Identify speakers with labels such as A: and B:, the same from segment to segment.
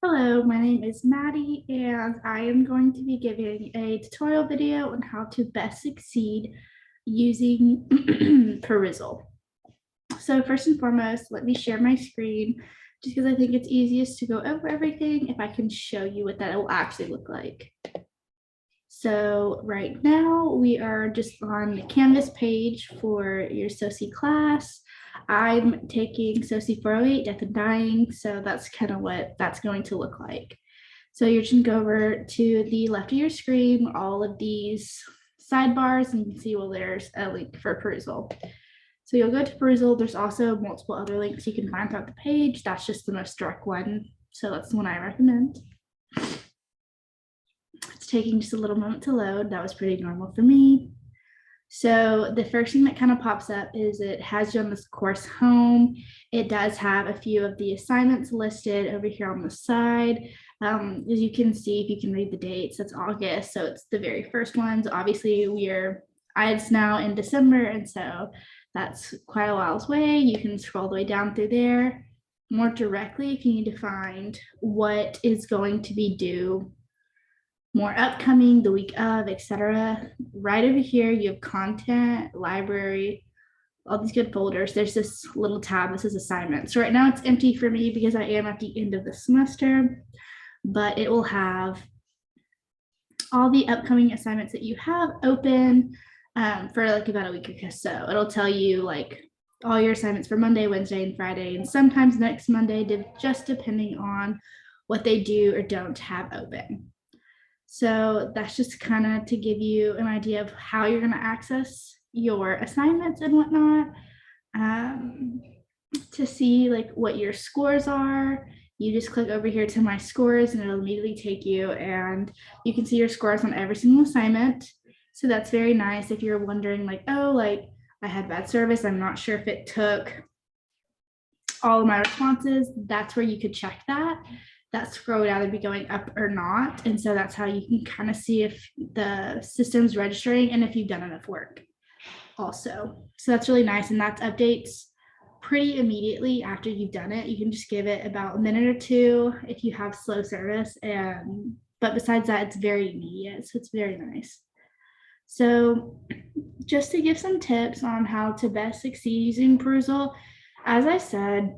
A: Hello, my name is Maddie, and I am going to be giving a tutorial video on how to best succeed using perusall. So first and foremost, let me share my screen just because I think it's easiest to go over everything if I can show you what that will actually look like. So right now we are just on the Canvas page for your SOCI class. I'm taking SOCI 408, Death and Dying, so that's kind of what that's going to look like. So you're just gonna go over to the left of your screen, all of these sidebars, and you can see, well, there's a link for perusall. So you'll go to perusall. There's also multiple other links you can find throughout the page. That's just the most direct one. So that's the one I recommend. It's taking just a little moment to load. That was pretty normal for me. So the first thing that kind of pops up is it has you on this course home. It does have a few of the assignments listed over here on the side. As you can see, if you can read the dates, that's August. So it's the very first ones. Obviously, it's now in December, and so that's quite a while's away. You can scroll the way down through there. More directly, if you need to find what is going to be due more upcoming, the week of, etc. Right over here, you have content, library, all these good folders. There's this little tab, this is assignments. So right now it's empty for me because I am at the end of the semester, but it will have all the upcoming assignments that you have open for like about a week or so. It'll tell you like all your assignments for Monday, Wednesday, and Friday, and sometimes next Monday, just depending on what they do or don't have open. So that's just kind of to give you an idea of how you're going to access your assignments and whatnot. To see like what your scores are, you just click over here to my scores and it'll immediately take you, and you can see your scores on every single assignment. So that's very nice if you're wondering like, oh, like I had bad service, I'm not sure if it took all of my responses. That's where you could check that. That score would either be going up or not. And so that's how you can kind of see if the system's registering and if you've done enough work also. So that's really nice. And that updates pretty immediately after you've done it. You can just give it about a minute or two if you have slow service. But besides that, it's very immediate. So it's very nice. So just to give some tips on how to best succeed using perusall, as I said,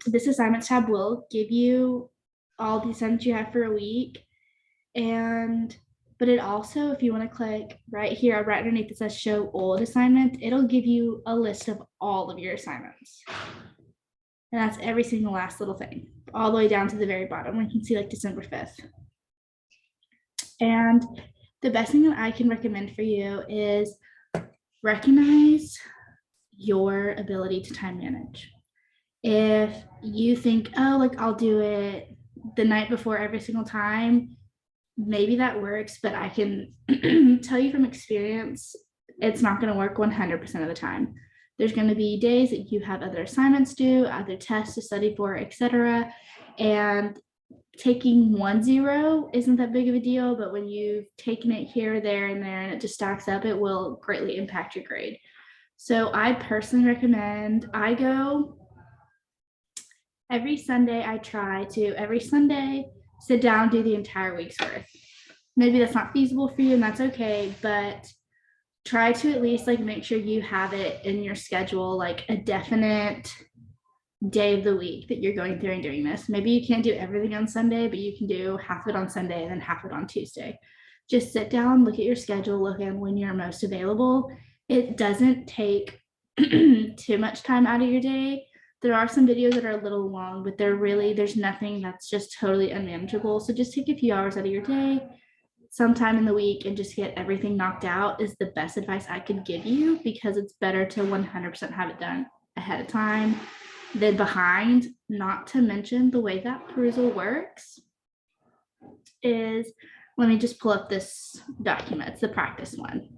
A: this assignments tab will give you all the assignments you have for a week. But it also, if you want to click right here, right underneath it says show old assignments, it'll give you a list of all of your assignments. And that's every single last little thing, all the way down to the very bottom where you can see like December 5th. And the best thing that I can recommend for you is recognize your ability to time manage. If you think, oh, like I'll do it the night before every single time, maybe that works, but I can tell you from experience, it's not going to work 100% of the time. There's going to be days that you have other assignments due, other tests to study for, etc. And taking 1-0 isn't that big of a deal, but when you've taken it here, there, and there, and it just stacks up, it will greatly impact your grade. So I personally recommend I go every Sunday. I try to every Sunday sit down, do the entire week's worth. Maybe that's not feasible for you, and that's okay, but try to at least like make sure you have it in your schedule, like a definite day of the week that you're going through and doing this. Maybe you can't do everything on Sunday, but you can do half of it on Sunday and then half of it on Tuesday. Just sit down, look at your schedule, look at when you're most available. It doesn't take too much time out of your day. There are some videos that are a little long, but there's nothing that's just totally unmanageable. So just take a few hours out of your day, sometime in the week, and just get everything knocked out is the best advice I could give you, because it's better to 100% have it done ahead of time than behind. Not to mention the way that perusall works is, let me just pull up this document. It's the practice one.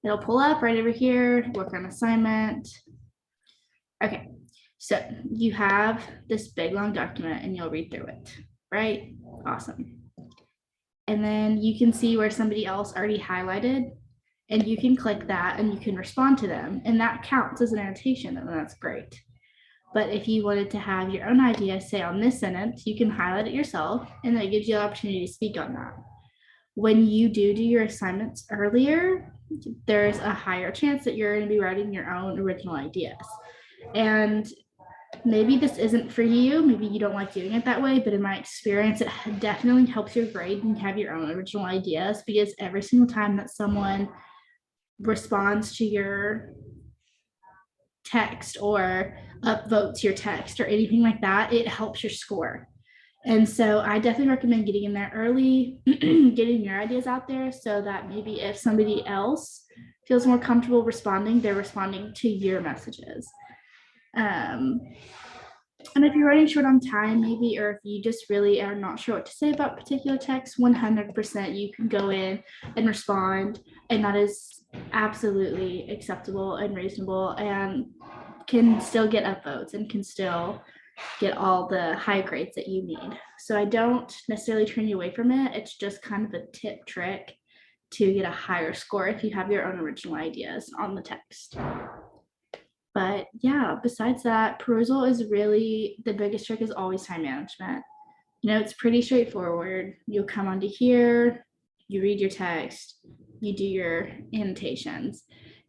A: It'll pull up right over here, work on assignment. Okay, so you have this big long document and you'll read through it, right? Awesome. And then you can see where somebody else already highlighted, and you can click that and you can respond to them, and that counts as an annotation, and that's great. But if you wanted to have your own idea, say on this sentence, you can highlight it yourself, and that gives you the opportunity to speak on that. When you do your assignments earlier, there's a higher chance that you're going to be writing your own original ideas. And maybe this isn't for you, maybe you don't like doing it that way, but in my experience, it definitely helps your grade and have your own original ideas, because every single time that someone responds to your text or upvotes your text or anything like that, it helps your score. And so I definitely recommend getting in there early, getting your ideas out there, so that maybe if somebody else feels more comfortable responding, they're responding to your messages. And if you're running short on time, maybe, or if you just really are not sure what to say about particular text, 100% you can go in and respond. And that is absolutely acceptable and reasonable, and can still get upvotes and can still get all the high grades that you need. So I don't necessarily turn you away from it. It's just kind of a tip trick to get a higher score if you have your own original ideas on the text. But yeah, besides that, perusal is really the biggest trick is always time management. You know, it's pretty straightforward. You'll come onto here, you read your text, you do your annotations.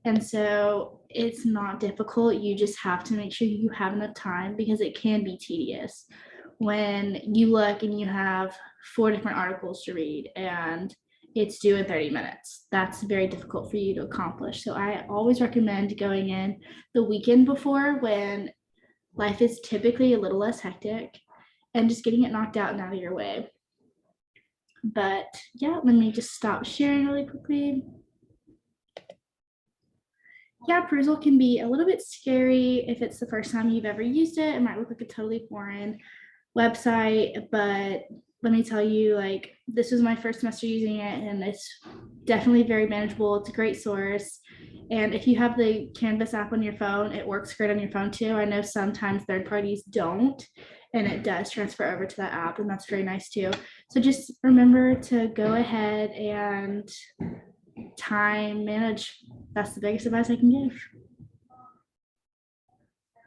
A: And so it's not difficult. You just have to make sure you have enough time, because it can be tedious when you look and you have 4 different articles to read and it's due in 30 minutes. That's very difficult for you to accomplish. So I always recommend going in the weekend before, when life is typically a little less hectic, and just getting it knocked out and out of your way. But yeah, let me just stop sharing really quickly. Yeah, perusal can be a little bit scary if it's the first time you've ever used it. It might look like a totally foreign website, but let me tell you, like, this was my first semester using it, and it's definitely very manageable. It's a great source. And if you have the Canvas app on your phone, it works great on your phone too. I know sometimes third parties don't, and it does transfer over to that app, and that's very nice too. So just remember to go ahead and time manage. That's the biggest advice I can give.